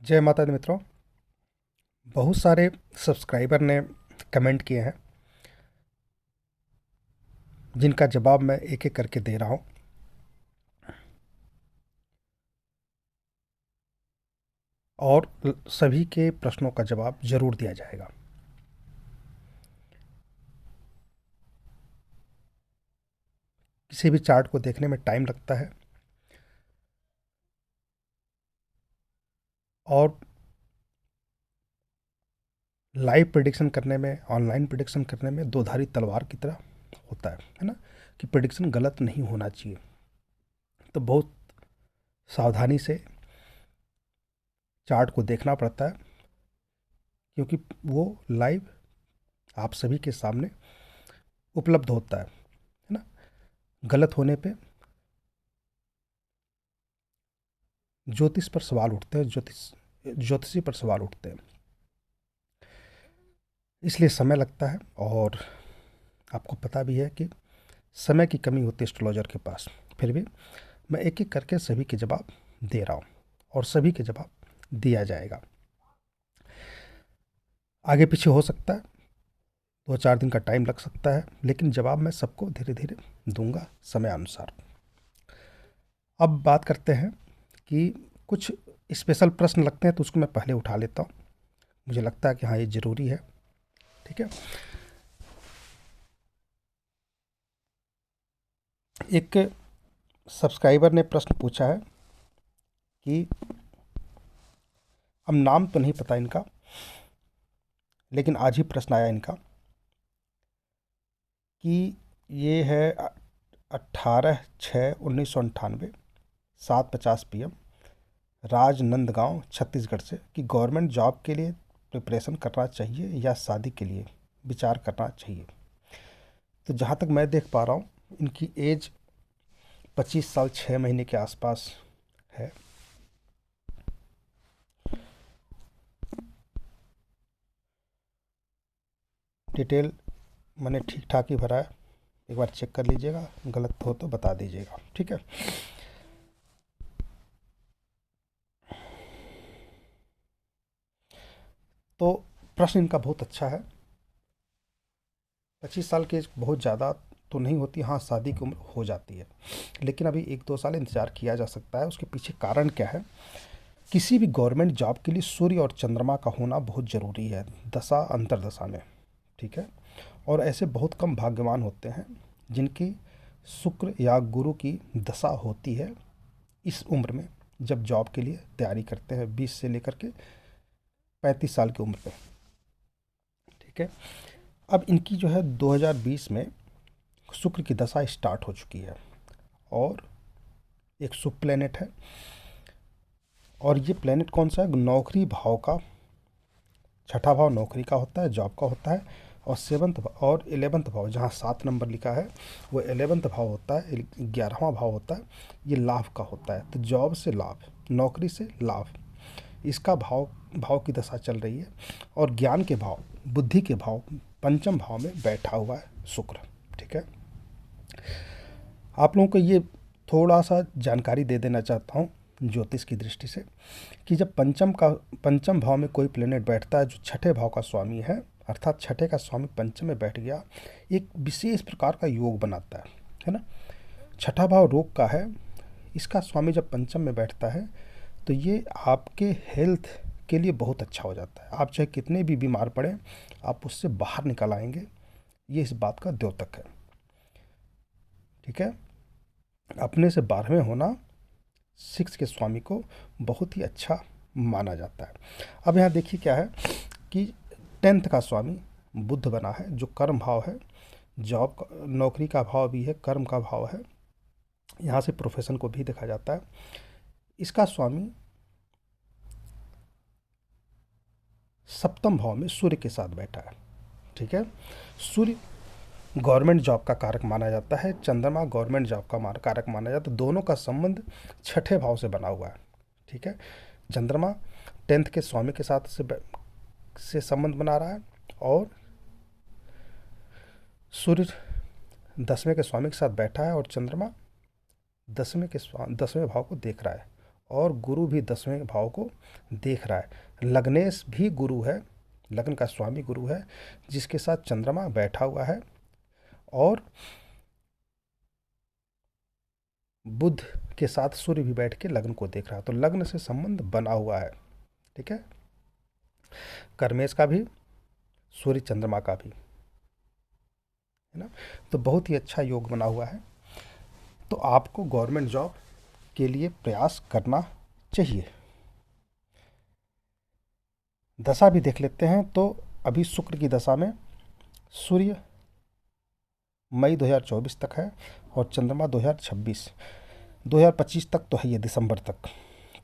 जय माता दी मित्रों। बहुत सारे सब्सक्राइबर ने कमेंट किए हैं जिनका जवाब मैं एक एक करके दे रहा हूं और सभी के प्रश्नों का जवाब जरूर दिया जाएगा। किसी भी चार्ट को देखने में टाइम लगता है और लाइव प्रिडिक्शन करने में, ऑनलाइन प्रिडिक्शन करने में दो धारी तलवार की तरह होता है ना, कि प्रिडिक्शन गलत नहीं होना चाहिए। तो बहुत सावधानी से चार्ट को देखना पड़ता है क्योंकि वो लाइव आप सभी के सामने उपलब्ध होता है ना। गलत होने पे ज्योतिष पर सवाल उठते हैं, ज्योतिषी पर सवाल उठते हैं, इसलिए समय लगता है। और आपको पता भी है कि समय की कमी होती है एस्ट्रोलॉजर के पास। फिर भी मैं एक एक करके सभी के जवाब दे रहा हूँ और सभी के जवाब दिया जाएगा। आगे पीछे हो सकता है, 2-4 दिन का टाइम लग सकता है, लेकिन जवाब मैं सबको धीरे धीरे दूंगा समय अनुसार। अब बात करते हैं कि कुछ स्पेशल प्रश्न लगते हैं तो उसको मैं पहले उठा लेता हूँ। मुझे लगता है कि हाँ, ये ज़रूरी है। ठीक है। एक सब्सक्राइबर ने प्रश्न पूछा है कि अब नाम तो नहीं पता इनका, लेकिन आज ही प्रश्न आया इनका कि ये है 18/6/1998, 7:50 PM, राजनंदगांव छत्तीसगढ़ से, कि गवर्नमेंट जॉब के लिए प्रिपरेशन करना चाहिए या शादी के लिए विचार करना चाहिए। तो जहाँ तक मैं देख पा रहा हूँ, इनकी एज 25 साल 6 महीने के आसपास है। डिटेल मैंने ठीक ठाक ही भरा है, एक बार चेक कर लीजिएगा, गलत हो तो बता दीजिएगा। ठीक है। तो प्रश्न इनका बहुत अच्छा है। 25 साल की एज बहुत ज़्यादा तो नहीं होती, हाँ शादी की उम्र हो जाती है, लेकिन अभी 1-2 साल इंतज़ार किया जा सकता है। उसके पीछे कारण क्या है? किसी भी गवर्नमेंट जॉब के लिए सूर्य और चंद्रमा का होना बहुत ज़रूरी है दशा अंतरदशा में। ठीक है। और ऐसे बहुत कम भाग्यवान होते हैं जिनकी शुक्र या गुरु की दशा होती है इस उम्र में, जब जॉब के लिए तैयारी करते हैं 20 से लेकर के 35 साल की उम्र में। ठीक है। अब इनकी जो है 2020 में शुक्र की दशा स्टार्ट हो चुकी है और एक शुभ प्लेनेट है। और ये प्लेनेट कौन सा है? नौकरी भाव का, छठा भाव नौकरी का होता है, जॉब का होता है। और 7th और 11th भाव, जहाँ 7 नंबर लिखा है वो 11th भाव होता है, 11वां भाव होता है, ये लाभ का होता है। तो जॉब से लाभ, नौकरी से लाभ, इसका भाव भाव की दशा चल रही है। और ज्ञान के भाव, बुद्धि के भाव, पंचम भाव में बैठा हुआ है शुक्र। ठीक है। आप लोगों को ये थोड़ा सा जानकारी दे देना चाहता हूँ ज्योतिष की दृष्टि से, कि जब पंचम भाव में कोई प्लेनेट बैठता है जो छठे भाव का स्वामी है, अर्थात छठे का स्वामी पंचम में बैठ गया, एक विशेष प्रकार का योग बनाता है ना। छठा भाव रोग का है, इसका स्वामी जब पंचम में बैठता है तो ये आपके हेल्थ के लिए बहुत अच्छा हो जाता है। आप चाहे कितने भी बीमार पड़े, आप उससे बाहर निकल आएंगे, ये इस बात का द्योतक है। ठीक है। अपने से 12वें होना 6 के स्वामी को बहुत ही अच्छा माना जाता है। अब यहाँ देखिए क्या है कि 10th का स्वामी बुध बना है, जो कर्म भाव है, जॉब का, नौकरी का भाव भी है, कर्म का भाव है, यहाँ से प्रोफेशन को भी देखा जाता है। इसका स्वामी 7th भाव में सूर्य के साथ बैठा है। ठीक है। सूर्य गवर्नमेंट जॉब का कारक माना जाता है, चंद्रमा गवर्नमेंट जॉब का कारक माना जाता है। दोनों का संबंध छठे भाव से बना हुआ है। ठीक है। चंद्रमा 10th के स्वामी के साथ से संबंध बना रहा है और सूर्य 10वें के स्वामी के साथ बैठा है और चंद्रमा 10वें भाव को देख रहा है। और गुरु भी 10वें भाव को देख रहा है। लग्नेश भी गुरु है, लग्न का स्वामी गुरु है, जिसके साथ चंद्रमा बैठा हुआ है और बुध के साथ सूर्य भी बैठ के लग्न को देख रहा है। तो लग्न से संबंध बना हुआ है। ठीक है, कर्मेश का भी, सूर्य चंद्रमा का भी, है ना। तो बहुत ही अच्छा योग बना हुआ है। तो आपको गवर्नमेंट जॉब के लिए प्रयास करना चाहिए। दशा भी देख लेते हैं। तो अभी शुक्र की दशा में सूर्य मई 2024 तक है और चंद्रमा 2025 तक तो है, ये दिसंबर तक।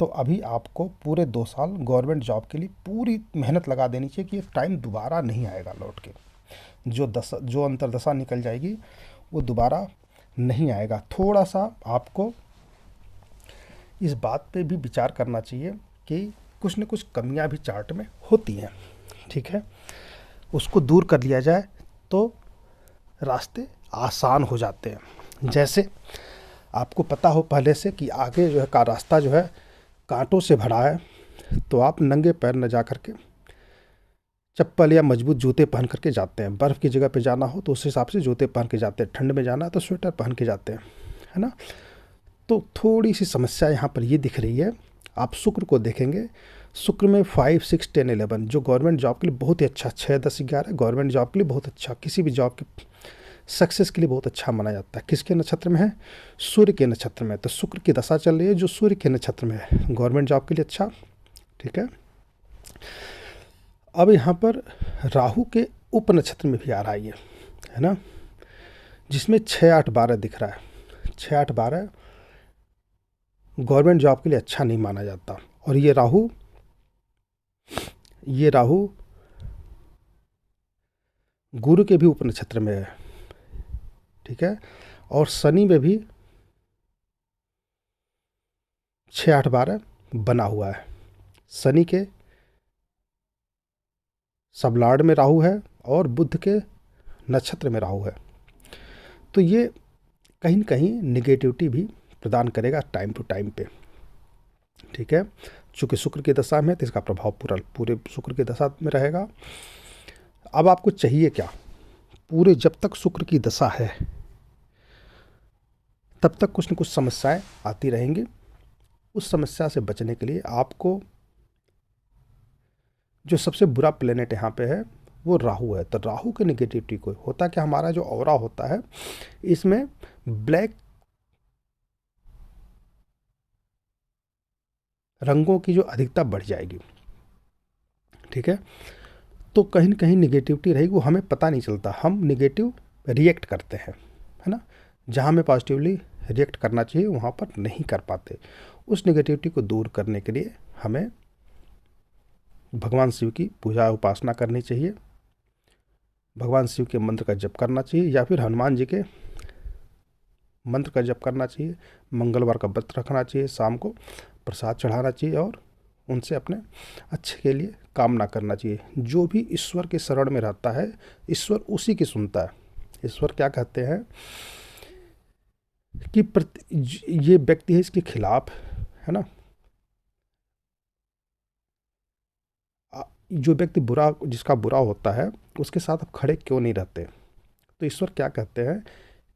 तो अभी आपको पूरे 2 साल गवर्नमेंट जॉब के लिए पूरी मेहनत लगा देनी चाहिए कि ये टाइम दोबारा नहीं आएगा लौट के। जो अंतरदशा निकल जाएगी वो दोबारा नहीं आएगा। थोड़ा सा आपको इस बात पे भी विचार करना चाहिए कि कुछ न कुछ कमियां भी चार्ट में होती हैं। ठीक है, उसको दूर कर लिया जाए तो रास्ते आसान हो जाते हैं। जैसे आपको पता हो पहले से कि आगे जो है का रास्ता जो है कांटों से भरा है, तो आप नंगे पैर न जा करके चप्पल या मजबूत जूते पहन करके जाते हैं। बर्फ़ की जगह पे जाना हो तो उस हिसाब से जूते पहन के जाते हैं, ठंड में जाना है तो स्वेटर पहन के जाते हैं, है ना। तो थोड़ी सी समस्या यहाँ पर ये दिख रही है। आप शुक्र को देखेंगे, शुक्र में 5, 6, 10, 11 जो गवर्नमेंट जॉब के लिए बहुत ही अच्छा, 6, 10, 11 गवर्नमेंट जॉब के लिए बहुत अच्छा, किसी भी जॉब के सक्सेस के लिए बहुत अच्छा माना जाता है। किसके नक्षत्र में है? सूर्य के नक्षत्र में। तो शुक्र की दशा चल रही है जो सूर्य के नक्षत्र में है, गवर्नमेंट जॉब के लिए अच्छा। ठीक है, अब यहाँ पर राहु के उप नक्षत्र में भी आ रहा है ना, जिसमें 6, 8, 12 दिख रहा है। 6, 8, 12 गवर्नमेंट जॉब के लिए अच्छा नहीं माना जाता। और ये राहु गुरु के भी उप नक्षत्र में है। ठीक है, और शनि में भी 6, 8, 12 बना हुआ है। शनि के सबलाड में राहु है और बुध के नक्षत्र में राहु है। तो ये कहीं न कहीं निगेटिविटी भी प्रदान करेगा टाइम टू टाइम पे। ठीक है, चूँकि शुक्र की दशा में तो इसका प्रभाव पूरे शुक्र की दशा में रहेगा। अब आपको चाहिए क्या? पूरे जब तक शुक्र की दशा है तब तक कुछ न कुछ समस्याएं आती रहेंगी। उस समस्या से बचने के लिए आपको जो सबसे बुरा प्लेनेट यहाँ पे है वो राहु है। तो राहु के निगेटिविटी को होता क्या, हमारा जो ऑरा होता है इसमें ब्लैक रंगों की जो अधिकता बढ़ जाएगी। ठीक है, तो कहीं न कहीं निगेटिविटी रहेगी, वो हमें पता नहीं चलता, हम निगेटिव रिएक्ट करते हैं, है ना। जहाँ हमें पॉजिटिवली रिएक्ट करना चाहिए वहाँ पर नहीं कर पाते। उस निगेटिविटी को दूर करने के लिए हमें भगवान शिव की पूजा उपासना करनी चाहिए, भगवान शिव के मंत्र का जप करना चाहिए या फिर हनुमान जी के मंत्र का जप करना चाहिए। मंगलवार का व्रत रखना चाहिए, शाम को प्रसाद चढ़ाना चाहिए और उनसे अपने अच्छे के लिए कामना करना चाहिए। जो भी ईश्वर के शरण में रहता है ईश्वर उसी की सुनता है। ईश्वर क्या कहते हैं कि ये व्यक्ति है इसके खिलाफ, है ना, जो व्यक्ति बुरा, जिसका बुरा होता है उसके साथ आप खड़े क्यों नहीं रहते। तो ईश्वर क्या कहते हैं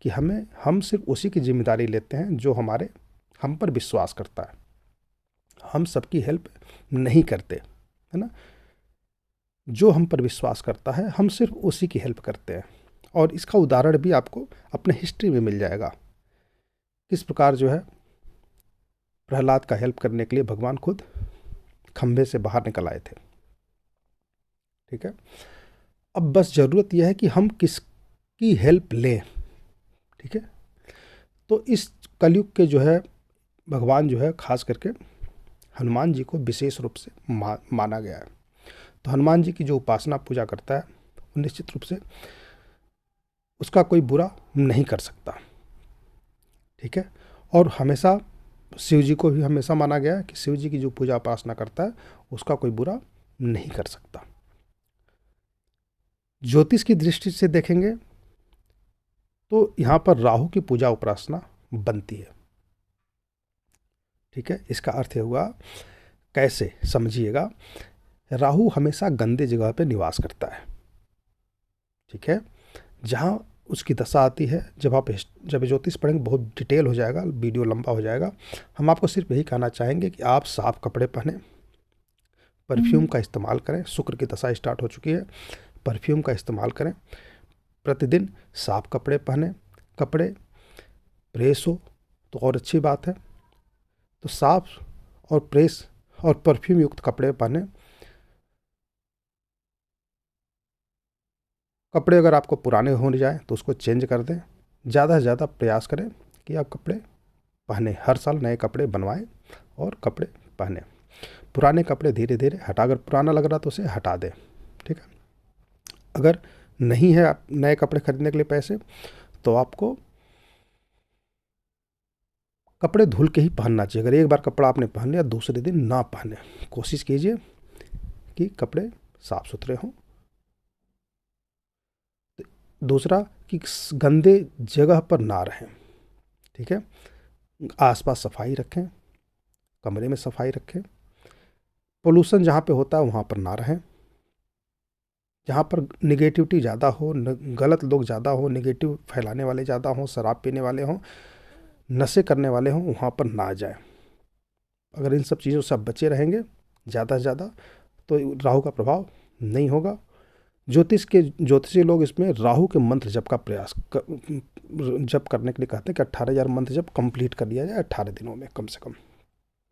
कि हम सिर्फ उसी की जिम्मेदारी लेते हैं जो हम पर विश्वास करता है। हम सबकी हेल्प नहीं करते, है ना। जो हम पर विश्वास करता है हम सिर्फ उसी की हेल्प करते हैं। और इसका उदाहरण भी आपको अपने हिस्ट्री में मिल जाएगा, किस प्रकार जो है प्रहलाद का हेल्प करने के लिए भगवान खुद खंभे से बाहर निकल आए थे। ठीक है, अब बस ज़रूरत यह है कि हम किसकी हेल्प लें। ठीक है, तो इस कलयुग के जो है भगवान जो है खास करके हनुमान जी को विशेष रूप से माना गया है। तो हनुमान जी की जो उपासना पूजा करता है वो निश्चित रूप से उसका कोई बुरा नहीं कर सकता। ठीक है, और हमेशा शिव जी को भी हमेशा माना गया है कि शिव जी की जो पूजा उपासना करता है उसका कोई बुरा नहीं कर सकता। ज्योतिष की दृष्टि से देखेंगे तो यहाँ पर राहु की पूजा उपासना बनती है। ठीक है, इसका अर्थ ये हुआ, कैसे समझिएगा, राहु हमेशा गंदे जगह पे निवास करता है। ठीक है, जहाँ उसकी दशा आती है, जब ज्योतिष पढ़ेंगे बहुत डिटेल हो जाएगा, वीडियो लंबा हो जाएगा। हम आपको सिर्फ यही कहना चाहेंगे कि आप साफ कपड़े पहने, परफ्यूम का इस्तेमाल करें। शुक्र की दशा स्टार्ट हो चुकी है, परफ्यूम का इस्तेमाल करें, प्रतिदिन साफ कपड़े पहने, कपड़े प्रेस हो तो और अच्छी बात है। तो साफ और प्रेस और परफ्यूम युक्त कपड़े पहने। कपड़े अगर आपको पुराने हो जाए तो उसको चेंज कर दें। ज़्यादा से ज़्यादा प्रयास करें कि आप कपड़े पहने, हर साल नए कपड़े बनवाएं और कपड़े पहने। पुराने कपड़े धीरे धीरे हटा, अगर पुराना लग रहा तो उसे हटा दें। ठीक है, अगर नहीं है आप नए कपड़े खरीदने के लिए पैसे, तो आपको कपड़े धुल के ही पहनना चाहिए। अगर एक बार कपड़ा आपने पहन लिया, दूसरे दिन ना पहने। कोशिश कीजिए कि कपड़े साफ सुथरे हों। दूसरा कि गंदे जगह पर ना रहें। ठीक है, आसपास सफाई रखें, कमरे में सफाई रखें। पोल्यूशन जहाँ पे होता है वहाँ पर ना रहें। जहाँ पर निगेटिविटी ज़्यादा हो, गलत लोग ज़्यादा हो, निगेटिव फैलाने वाले ज़्यादा हों, शराब पीने वाले हों, नशे करने वाले हों, वहाँ पर ना जाएं। अगर इन सब चीज़ों से आप बचे रहेंगे ज़्यादा से ज़्यादा, तो राहु का प्रभाव नहीं होगा। ज्योतिषी लोग इसमें राहु के मंत्र जप का प्रयास जप करने के लिए कहते हैं कि 18,000 मंत्र जप कंप्लीट कर लिया जाए 18 दिनों में कम से कम,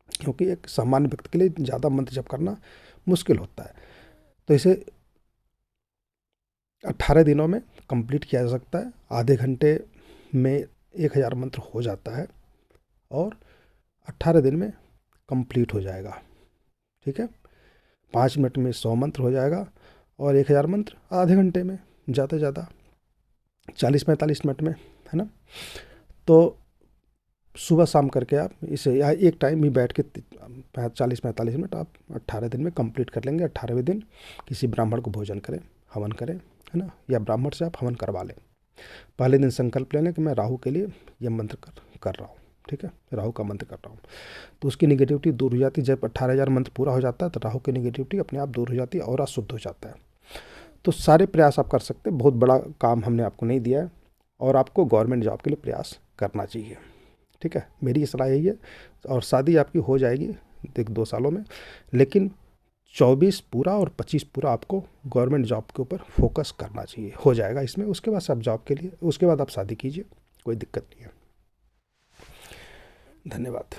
क्योंकि एक सामान्य व्यक्ति के लिए ज़्यादा मंत्र जप करना मुश्किल होता है। तो इसे 18 दिनों में कंप्लीट किया जा सकता है। आधे घंटे में 1,000 मंत्र हो जाता है और 18 दिन में कंप्लीट हो जाएगा। ठीक है, 5 मिनट में 100 मंत्र हो जाएगा और 1,000 मंत्र आधे घंटे में, ज़्यादा से ज़्यादा 40-45 मिनट में, है ना। तो सुबह शाम करके आप इसे या एक टाइम ही बैठ के 40-45 मिनट आप 18 दिन में कंप्लीट कर लेंगे। 18वें दिन किसी ब्राह्मण को भोजन करें, हवन करें, है ना, या ब्राह्मण से आप हवन करवा लें। पहले दिन संकल्प ले लें कि मैं राहु के लिए यह मंत्र कर रहा हूँ। ठीक है, राहु का मंत्र कर रहा हूँ, तो उसकी निगेटिविटी दूर हो जाती है। जब 18,000 मंत्र पूरा हो जाता है तो राहु की निगेटिविटी अपने आप दूर हो जाती है और शुद्ध हो जाता है। तो सारे प्रयास आप कर सकते हैं, बहुत बड़ा काम हमने आपको नहीं दिया है, और आपको गवर्नमेंट जॉब के लिए प्रयास करना चाहिए। ठीक है, मेरी सलाह यही है। और शादी आपकी हो जाएगी 1-2 सालों में, लेकिन 24 पूरा और 25 पूरा आपको गवर्नमेंट जॉब के ऊपर फोकस करना चाहिए। हो जाएगा इसमें, उसके बाद से आप जॉब के लिए, उसके बाद आप शादी कीजिए, कोई दिक्कत नहीं है। धन्यवाद।